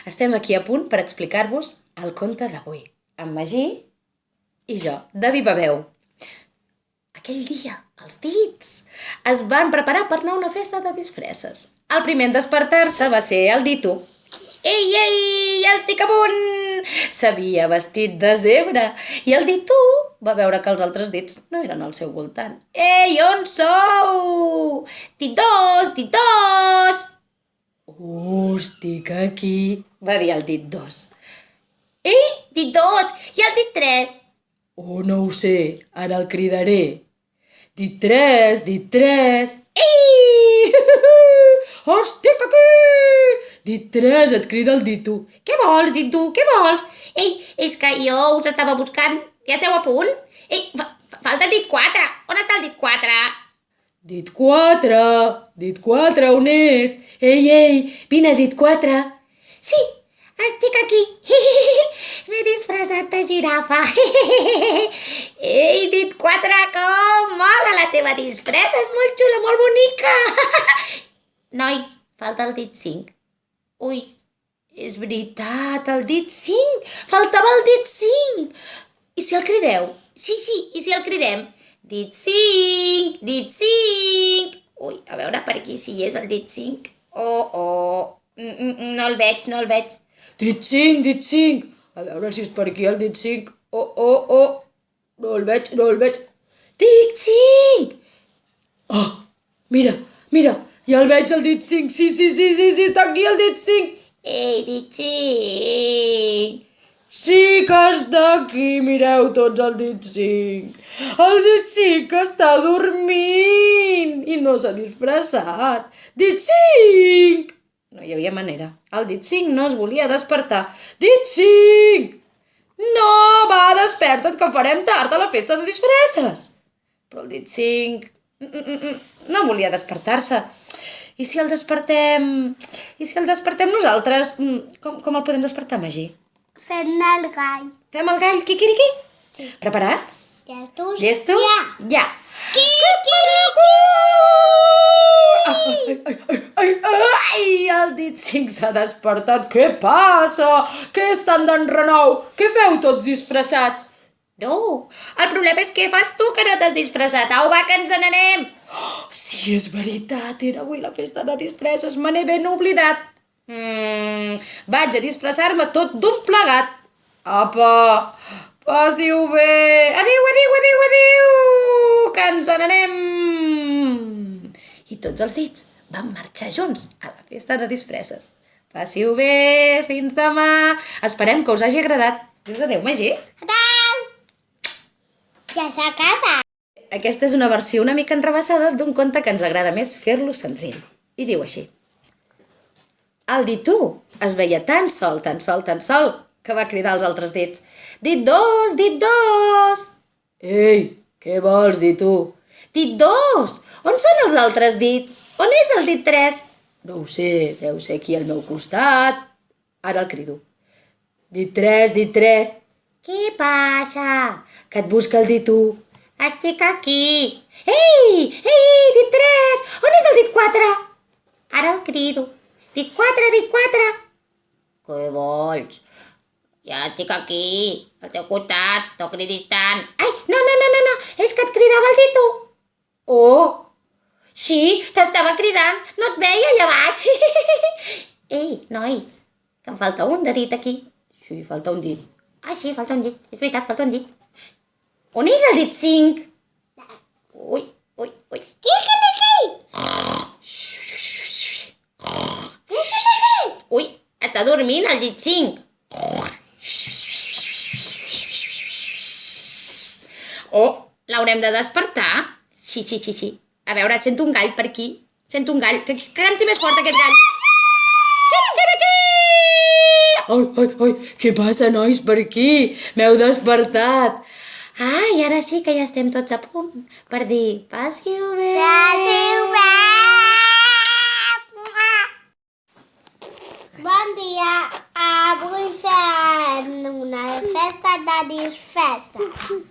Estem aquí a punt per explicar-vos el conte d'avui, amb Magí i jo, de viva veu. Aquell dia, els dits es van preparar per anar a una festa de disfresses. El primer en despertar-se va ser el Dito. Ei, ei, ja estic a punt! S'havia vestit de zebra i el Dito va veure que els altres dits no eren al seu voltant. Ei, on sou? Dit dos! Estic aquí, va dir el dit 2. Ei, dit 2, i el dit 3? No ho sé, ara el cridaré. Dit 3, Ei! Estic aquí! Dit 3, et crida el dit 1. Què vols, dit 1, què vols? Ei, és que jo us estava buscant. Ja esteu a punt? Ei, falta el dit 4. On està el dit 4? Dit 4, on ets? Ei, vine, dit 4. Sí, estic aquí. M'he disfressat de girafa. Ei, dit 4, com mola la teva disfressa, és molt xula, molt bonica. Nois, falta el dit 5. Ui, és veritat, el dit 5. Faltava el dit 5. I si el crideu? Sí, i si el cridem? Dit 5. Ui, a veure per aquí si hi és el dit 5. No el veig. Dit 5. A veure si és per aquí el dit 5. No el veig. Dit 5. Mira, ja el veig el dit 5. Sí, està aquí el dit 5. Ei, dit 5. Sí que està aquí, mireu tots el dit 5. El dit 5 està dormint i no s'ha disfressat. Dit 5! No hi havia manera. El dit 5 no es volia despertar. Dit 5! No, va, desperta't, que farem tard a la festa de disfresses. Però el dit 5 no volia despertar-se. I si el despertem nosaltres? Com el podem despertar, Magí? Fent el gall. Fem el gall, quiquiriqui? Sí. Preparats? Llestos? Ja. Quiquiriqui! Ai, el dit 5 s'ha despertat. Què passa? Què és tant d'enrenou? Què feu tots disfressats? No, el problema és que fas tu que no t'has disfressat. Au, va, que ens n'anem. Sí, és veritat, era avui la festa de disfresses. Me n'he ben oblidat. Vaig a disfressar-me tot d'un plegat. Apa, passi-ho bé. Adéu, que ens n'anem. I tots els dits van marxar junts a la festa de disfresses. Passi-ho bé, fins demà. Esperem que us hagi agradat. Dius adéu, Magí? Adéu! Ja s'acaba. Aquesta és una versió una mica enrevessada d'un conte que ens agrada més fer-lo senzill. I diu així. El dit 1 es veia tan sol, que va cridar als altres dits. Dit 2! Ei, què vols, dit 1? Dit 2! On són els altres dits? On és el dit 3? No ho sé, deu ser aquí al meu costat. Ara el crido. Dit 3. Què passa? Que et busca el dit 1. Estic aquí. Ei, dit 3! On és el dit 4? Ara el crido. Dit 4. Què vols? Ja estic aquí, al teu costat, no cridis tant. Ai, no, és que et cridava el dit 1. Sí, t'estava cridant, no et veia allà baix. Ei, nois, que em falta un de dit aquí. Sí, falta un dit. Ah, sí, falta un dit, és veritat, falta un dit. On és el dit 5? Ui. Ui, està dormint el dit 5. L'haurem de despertar? Sí. A veure, sento un gall per aquí. Sento un gall. Que canti més fort aquest gall. Ai, què passa, nois, per aquí? M'heu despertat. I ara sí que ja estem tots a punt per dir passi-ho bé. Bon dia. Avui fem una festa de disfresses.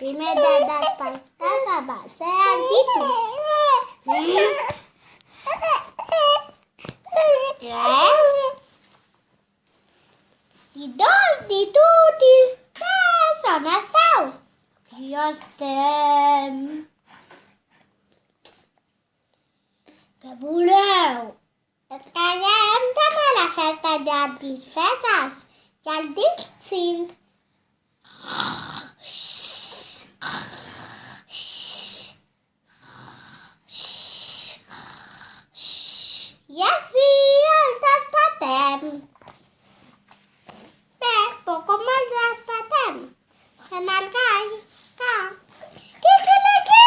Primer de despertar-se vas sé el títol. I dos, i tu, i tres, on esteu? Aquí estem. Què voleu? És que ja hem d'anar a la festa de disfresses. Ja el dic 5. I així els despertem. Bé, però com els despertem? En el gall està. Quiquiliqui!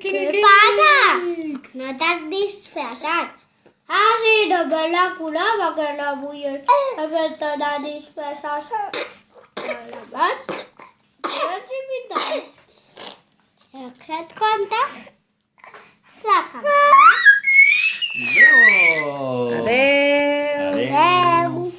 Què passa? No t'has disfressat. Ah, sí, també la colava, que no vull la festa de disfresses. La veig? No invitat. Aquest conte s'ha acabat.